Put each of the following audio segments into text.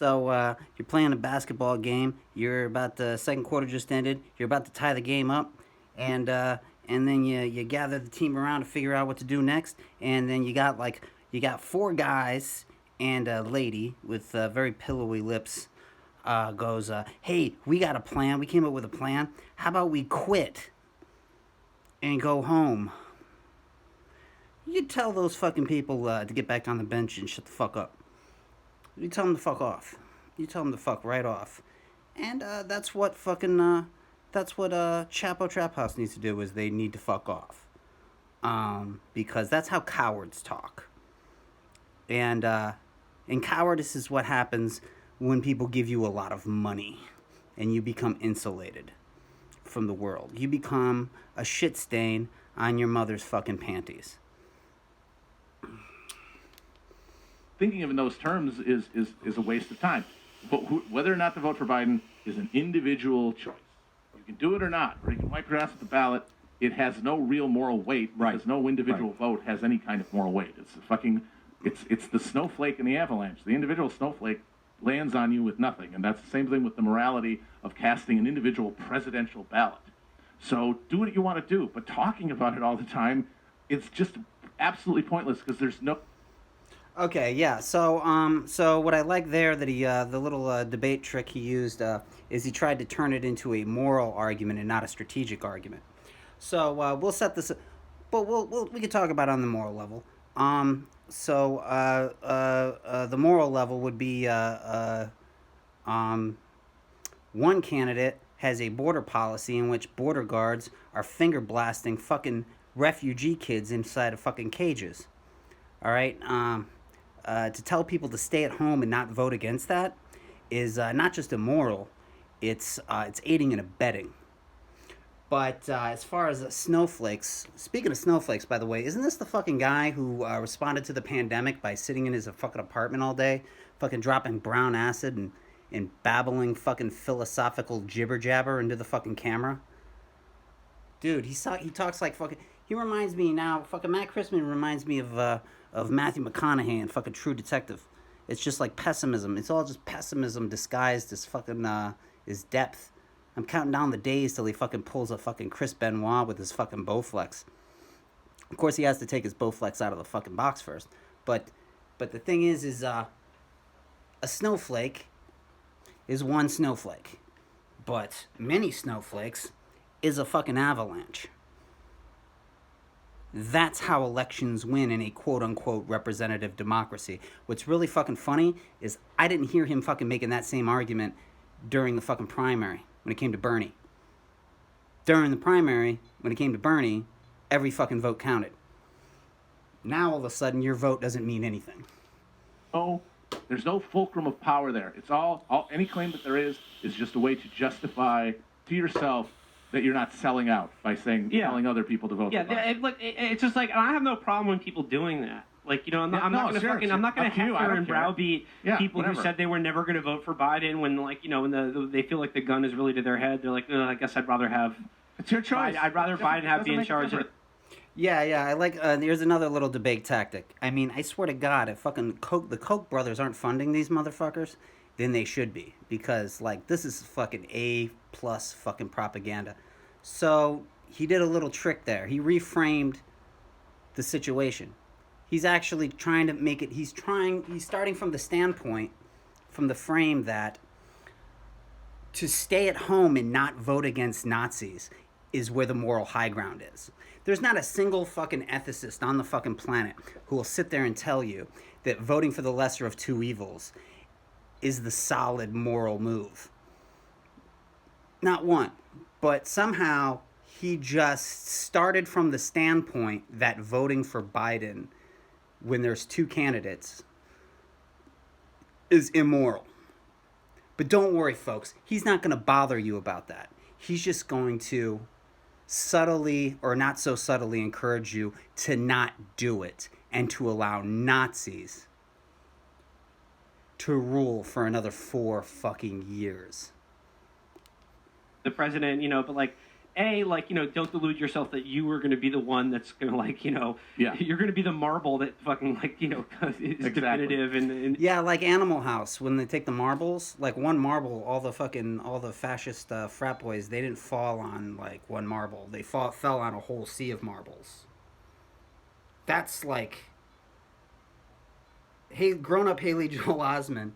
So you're playing a basketball game. You're about the second quarter just ended. You're about to tie the game up, and and then you gather the team around to figure out what to do next. And then you got four guys and a lady with very pillowy lips. Goes, hey, we got a plan. We came up with a plan. How about we quit and go home? You tell those fucking people to get back on the bench and shut the fuck up. You tell them to fuck off. You tell them to fuck right off. And that's what Chapo Trap House needs to do is they need to fuck off. Because that's how cowards talk. And cowardice is what happens when people give you a lot of money and you become insulated from the world. You become a shit stain on your mother's fucking panties. Thinking of in those terms is a waste of time. But whether or not to vote for Biden is an individual choice. You can do it or not, or you can wipe your ass at the ballot. It has no real moral weight because no individual vote has any kind of moral weight. It's the snowflake and the avalanche. The individual snowflake lands on you with nothing, and that's the same thing with the morality of casting an individual presidential ballot. So do what you want to do, but talking about it all the time, it's just absolutely pointless because there's no. Okay, yeah. So what I like there that the little debate trick he used is he tried to turn it into a moral argument and not a strategic argument. So we'll set this, but we can talk about it on the moral level. The moral level would be um, one candidate has a border policy in which border guards are finger blasting fucking refugee kids inside of fucking cages. All right. To tell people to stay at home and not vote against that is not just immoral, it's aiding and abetting. But as far as snowflakes, speaking of snowflakes, by the way, isn't this the fucking guy who responded to the pandemic by sitting in his fucking apartment all day, fucking dropping brown acid and babbling fucking philosophical jibber jabber into the fucking camera? Dude, he talks like fucking. He reminds me now. Fucking Matt Christman reminds me of Matthew McConaughey and fucking True Detective. It's just like pessimism. It's all just pessimism disguised as fucking as depth. I'm counting down the days till he fucking pulls a fucking Chris Benoit with his fucking Bowflex. Of course, he has to take his Bowflex out of the fucking box first. But the thing is a snowflake is one snowflake, but many snowflakes is a fucking avalanche. That's how elections win in a quote unquote representative democracy. What's really fucking funny is I didn't hear him fucking making that same argument during the fucking primary when it came to Bernie. During the primary, when it came to Bernie, every fucking vote counted. Now all of a sudden your vote doesn't mean anything. Oh, there's no fulcrum of power there. It's all any claim that there is just a way to justify to yourself that you're not selling out by saying telling other people to vote. Yeah, for Biden. it's just like I have no problem with people doing that. Like, you know, I'm not gonna heckle and browbeat people who said they were never gonna vote for Biden when, like, you know, when they feel like the gun is really to their head. They're like, I guess I'd rather have. It's your choice. I'd rather Biden be in charge of. Yeah, I like. Here's another little debate tactic. I mean, I swear to God, if fucking the Koch brothers aren't funding these motherfuckers, then they should be, because like this is fucking A+ fucking propaganda. So he did a little trick there. He reframed the situation. He's actually trying to make it. He's starting from the standpoint, from the frame that to stay at home and not vote against Nazis is where the moral high ground is. There's not a single fucking ethicist on the fucking planet who will sit there and tell you that voting for the lesser of two evils is the solid moral move. Not one. But somehow he just started from the standpoint that voting for Biden when there's two candidates is immoral. But don't worry, folks. He's not going to bother you about that. He's just going to subtly or not so subtly encourage you to not do it and to allow Nazis to rule for another 4 fucking years. The president, you know, but like, don't delude yourself that you are going to be the one that's going to you're going to be the marble that fucking is definitive and yeah, like Animal House when they take the marbles, like one marble, all the fascist frat boys, they didn't fall on like one marble, they fell on a whole sea of marbles. That's like, hey, grown-up Haley Joel Osment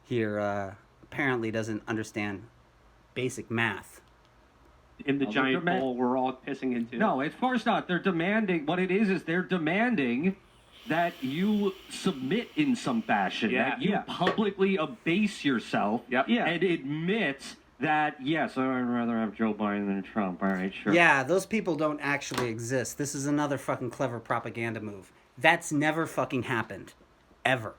here apparently doesn't understand basic math. In the giant bowl we're all pissing into. No, of course not. They're demanding, what it is they're demanding that you submit in some fashion, that you publicly abase yourself and admit that, yes, I'd rather have Joe Biden than Trump. All right, sure. Yeah, those people don't actually exist. This is another fucking clever propaganda move. That's never fucking happened. Ever.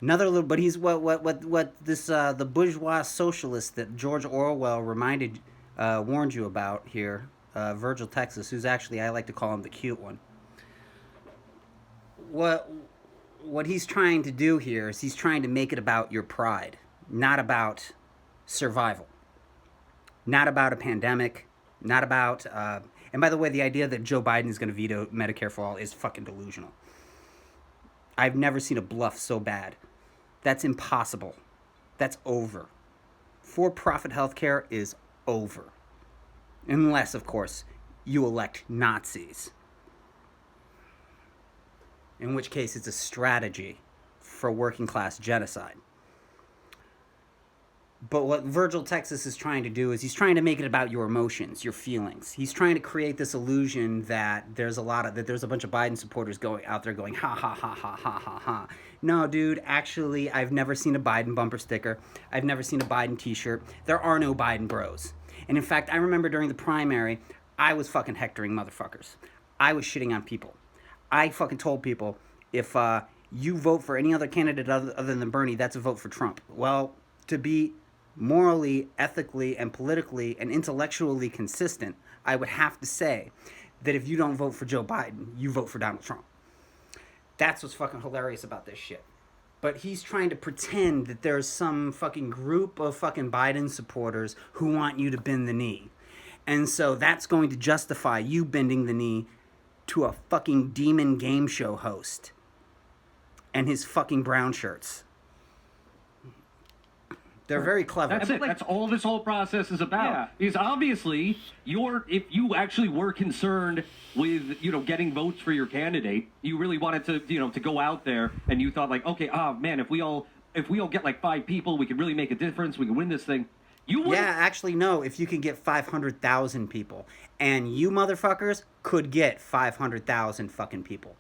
Another little, but he's what this the bourgeois socialist that George Orwell warned you about here, Virgil Texas, who's actually, I like to call him the cute one. What he's trying to do here is he's trying to make it about your pride, not about survival, not about a pandemic, not about. And by the way, the idea that Joe Biden is going to veto Medicare for all is fucking delusional. I've never seen a bluff so bad. That's impossible. That's over. For-profit healthcare is over. Unless, of course, you elect Nazis. In which case, it's a strategy for working-class genocide. But what Virgil Texas is trying to do is he's trying to make it about your emotions, your feelings. He's trying to create this illusion that there's a bunch of Biden supporters out there going, ha, ha, ha, ha, ha, ha, ha. No, dude, actually, I've never seen a Biden bumper sticker. I've never seen a Biden t-shirt. There are no Biden bros. And in fact, I remember during the primary, I was fucking hectoring motherfuckers. I was shitting on people. I fucking told people, if you vote for any other candidate other than Bernie, that's a vote for Trump. Well, to be morally, ethically, and politically and intellectually consistent, I would have to say that if you don't vote for Joe Biden, you vote for Donald Trump. That's what's fucking hilarious about this shit. But he's trying to pretend that there's some fucking group of fucking Biden supporters who want you to bend the knee. And so that's going to justify you bending the knee to a fucking demon game show host and his fucking brown shirts. They're very clever. That's it. That's all this whole process is about. Yeah. Because obviously, if you actually were concerned with, getting votes for your candidate, you really wanted to, to go out there, and you thought like, okay, man, if we all get like 5 people, we can really make a difference. We can win this thing. Yeah, actually, no. If you can get 500,000 people, and you motherfuckers could get 500,000 fucking people,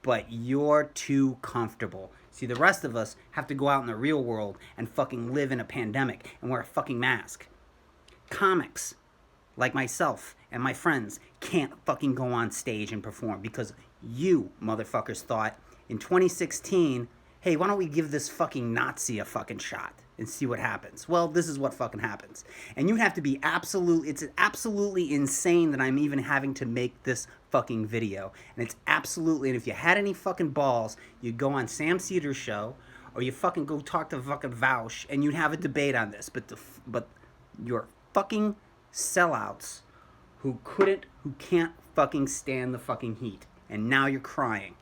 but you're too comfortable. See, the rest of us have to go out in the real world and fucking live in a pandemic and wear a fucking mask. Comics, like myself and my friends, can't fucking go on stage and perform because you motherfuckers thought in 2016, hey, why don't we give this fucking Nazi a fucking shot and see what happens? Well, this is what fucking happens. And you have to be it's absolutely insane that I'm even having to make this fucking video. And it's absolutely, and if you had any fucking balls, you'd go on Sam Cedar's show, or you fucking go talk to fucking Vaush, and you'd have a debate on this. But you're fucking sellouts who can't fucking stand the fucking heat. And now you're crying.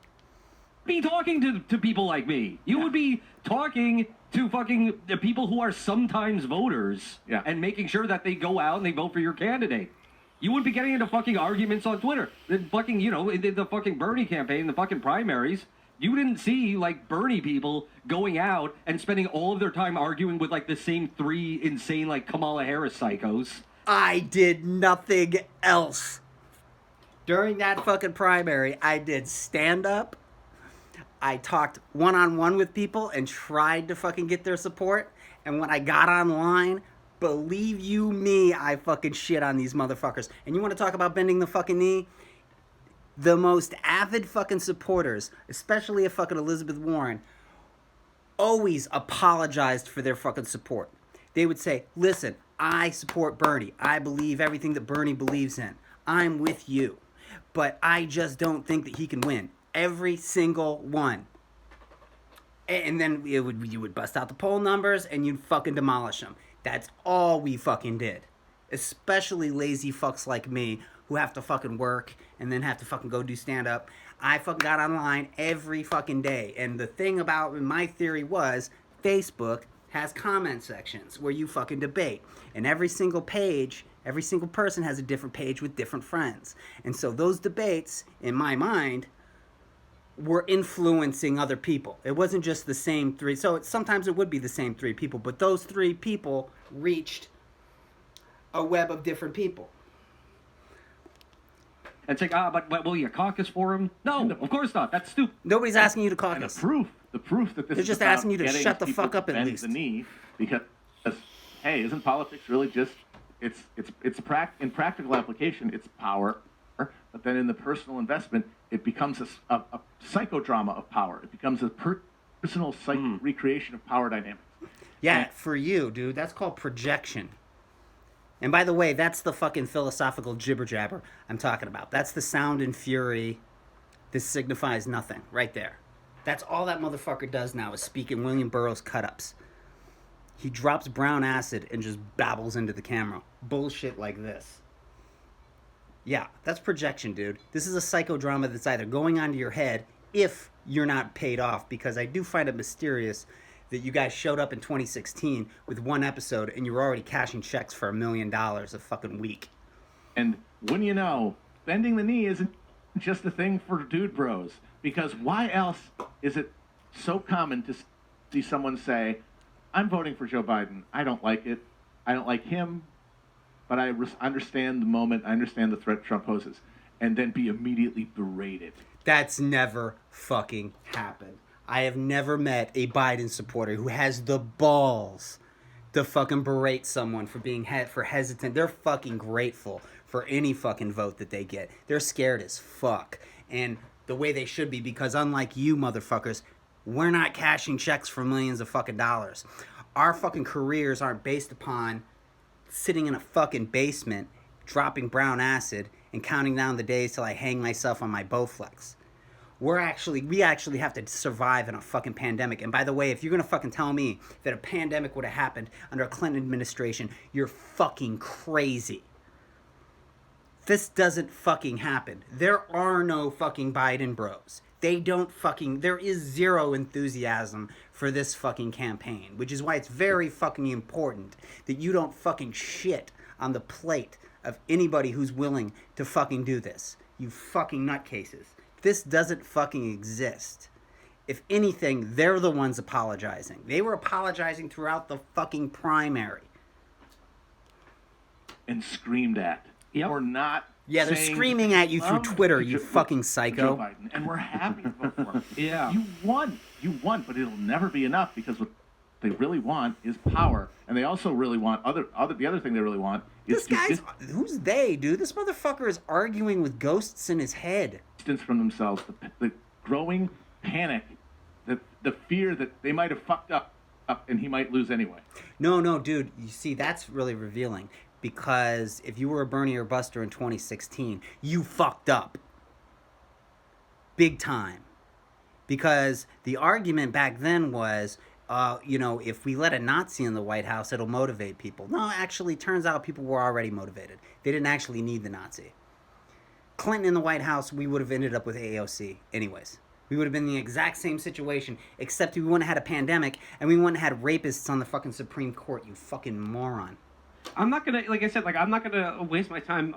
Be talking to people like me. You would be talking to fucking the people who are sometimes voters and making sure that they go out and they vote for your candidate. You would be getting into fucking arguments on Twitter. The fucking, the fucking Bernie campaign, the fucking primaries. You didn't see, like, Bernie people going out and spending all of their time arguing with, like, the same 3 insane, like, Kamala Harris psychos. I did nothing else. During that fucking primary, I did stand-up. I talked one-on-one with people and tried to fucking get their support. And when I got online, believe you me, I fucking shit on these motherfuckers. And you want to talk about bending the fucking knee? The most avid fucking supporters, especially a fucking Elizabeth Warren, always apologized for their fucking support. They would say, listen, I support Bernie. I believe everything that Bernie believes in. I'm with you. But I just don't think that he can win. Every single one. And then you would bust out the poll numbers and you'd fucking demolish them. That's all we fucking did. Especially lazy fucks like me who have to fucking work and then have to fucking go do stand-up. I fucking got online every fucking day. And the thing about my theory was Facebook has comment sections where you fucking debate. And every single page, every single person has a different page with different friends. And so those debates, in my mind, were influencing other people. It wasn't just the same three. So sometimes it would be the same three people, but those three people reached a web of different people. And say, but will you caucus for him? No, of course not. That's stupid. Nobody's asking you to caucus. And the proof that this They're is just about asking you to shut the fuck up at bend least. The knee, because hey, isn't politics really just it's in practical application it's power, but then in the personal investment it becomes a psychodrama of power. It becomes a personal recreation of power dynamics. Yeah, for you, dude, that's called projection. And by the way, that's the fucking philosophical jibber jabber I'm talking about. That's the sound and fury. This signifies nothing right there. That's all that motherfucker does now is speak in William Burroughs cut-ups. He drops brown acid and just babbles into the camera. Bullshit like this. Yeah, that's projection, dude. This is a psychodrama that's either going on to your head if you're not paid off, because I do find it mysterious that you guys showed up in 2016 with one episode and you were already cashing checks for $1 million a fucking week. And when you know, bending the knee isn't just a thing for dude bros, because why else is it so common to see someone say, I'm voting for Joe Biden. I don't like it. I don't like him, but I understand the moment. I understand the threat Trump poses. And then be immediately berated. That's never fucking happened. I have never met a Biden supporter who has the balls to fucking berate someone for being hesitant. They're fucking grateful for any fucking vote that they get. They're scared as fuck. And the way they should be, because unlike you motherfuckers, we're not cashing checks for millions of fucking dollars. Our fucking careers aren't based upon sitting in a fucking basement, dropping brown acid, and counting down the days till I hang myself on my Bowflex. We actually have to survive in a fucking pandemic. And by the way, if you're gonna fucking tell me that a pandemic would have happened under a Clinton administration, you're fucking crazy. This doesn't fucking happen. There are no fucking Biden bros. There is zero enthusiasm for this fucking campaign, which is why it's very fucking important that you don't fucking shit on the plate of anybody who's willing to fucking do this. You fucking nutcases. This doesn't fucking exist. If anything, they're the ones apologizing. They were apologizing throughout the fucking primary. And screamed at. Yep. Or not. Yeah, they're screaming at you through Twitter, you fucking psycho. Joe Biden, and we're happy to vote for him. Yeah. You won, but it'll never be enough, because what they really want is power. And they also really want the other thing they really want is who's they, dude? This motherfucker is arguing with ghosts in his head. Distance from themselves, the growing panic, the fear that they might have fucked up and he might lose anyway. No, dude. You see, that's really revealing. Because if you were a Bernie or Buster in 2016, you fucked up. Big time. Because the argument back then was, if we let a Nazi in the White House, it'll motivate people. No, actually, turns out people were already motivated. They didn't actually need the Nazi. Clinton in the White House, we would have ended up with AOC anyways. We would have been in the exact same situation, except we wouldn't have had a pandemic, and we wouldn't have had rapists on the fucking Supreme Court, you fucking moron. I'm not gonna, like I said, I'm not gonna waste my time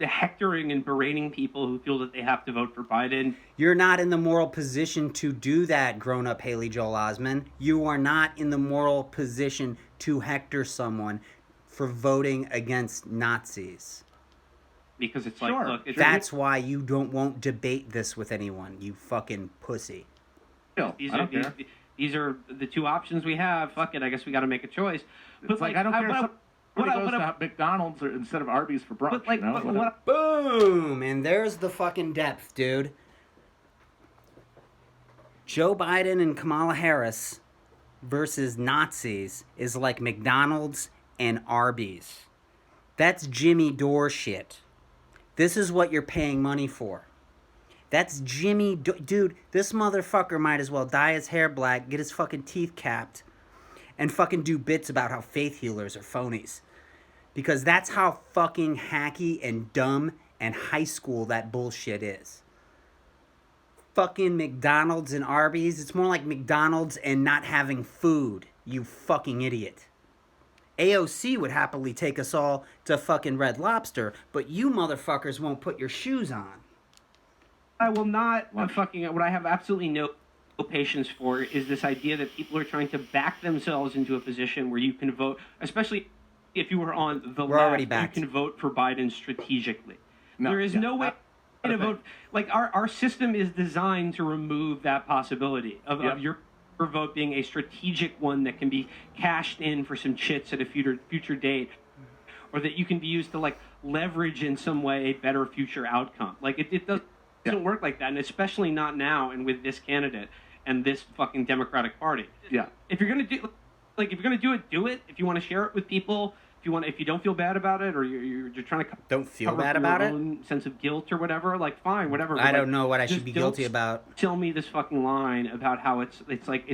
hectoring and berating people who feel that they have to vote for Biden. You're not in the moral position to do that, grown-up Haley Joel Osment. You are not in the moral position to hector someone for voting against Nazis. Because it's sure, look, it's that's why you won't debate this with anyone, you fucking pussy. These are the two options we have. Fuck it, I guess we got to make a choice. But I don't care if somebody goes to McDonald's instead of Arby's for brunch. Boom! And there's the fucking depth, dude. Joe Biden and Kamala Harris versus Nazis is like McDonald's and Arby's. That's Jimmy Dore shit. This is what you're paying money for. That's dude, this motherfucker might as well dye his hair black, get his fucking teeth capped, and fucking do bits about how faith healers are phonies. Because that's how fucking hacky and dumb and high school that bullshit is. Fucking McDonald's and Arby's, it's more like McDonald's and not having food, you fucking idiot. AOC would happily take us all to fucking Red Lobster, but you motherfuckers won't put your shoes on. I will not what I have absolutely no patience for is this idea that people are trying to back themselves into a position where you can vote, especially if you were on the left, you can vote for Biden strategically. No, there is no way to vote. Like, our system is designed to remove that possibility of your vote being a strategic one that can be cashed in for some chits at a future date, or that you can be used to like leverage in some way a better future outcome. Like, it doesn't work like that, and especially not now and with this candidate and this fucking Democratic Party. Yeah. If you're gonna do it, do it. If you want to share it with people, if you don't feel bad about it, or you're trying to don't feel bad about it, own sense of guilt or whatever, like fine, whatever. I don't know what I should be guilty about. Tell me this fucking line about how it's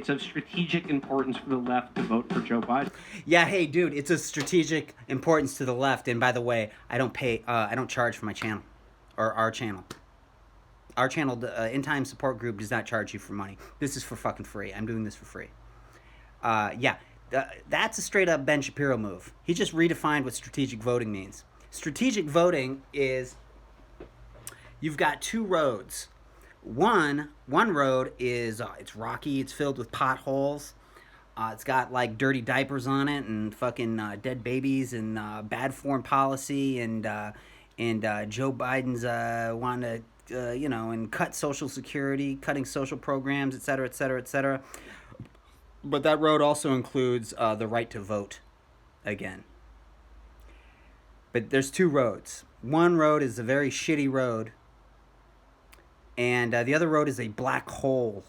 of strategic importance for the left to vote for Joe Biden. Yeah, hey dude, it's of strategic importance to the left. And by the way, I don't charge for my channel, or our channel. Our channel, the Endtimes support group, does not charge you for money. This is for fucking free. I'm doing this for free. That's a straight up Ben Shapiro move. He just redefined what strategic voting means. Strategic voting is, you've got two roads. One road is, it's rocky, it's filled with potholes. It's got like dirty diapers on it and fucking dead babies and bad foreign policy and Joe Biden's wanting to, and cut Social Security, cutting social programs, et cetera, et cetera, et cetera. But that road also includes the right to vote again. But there's two roads. One road is a very shitty road, and the other road is a black hole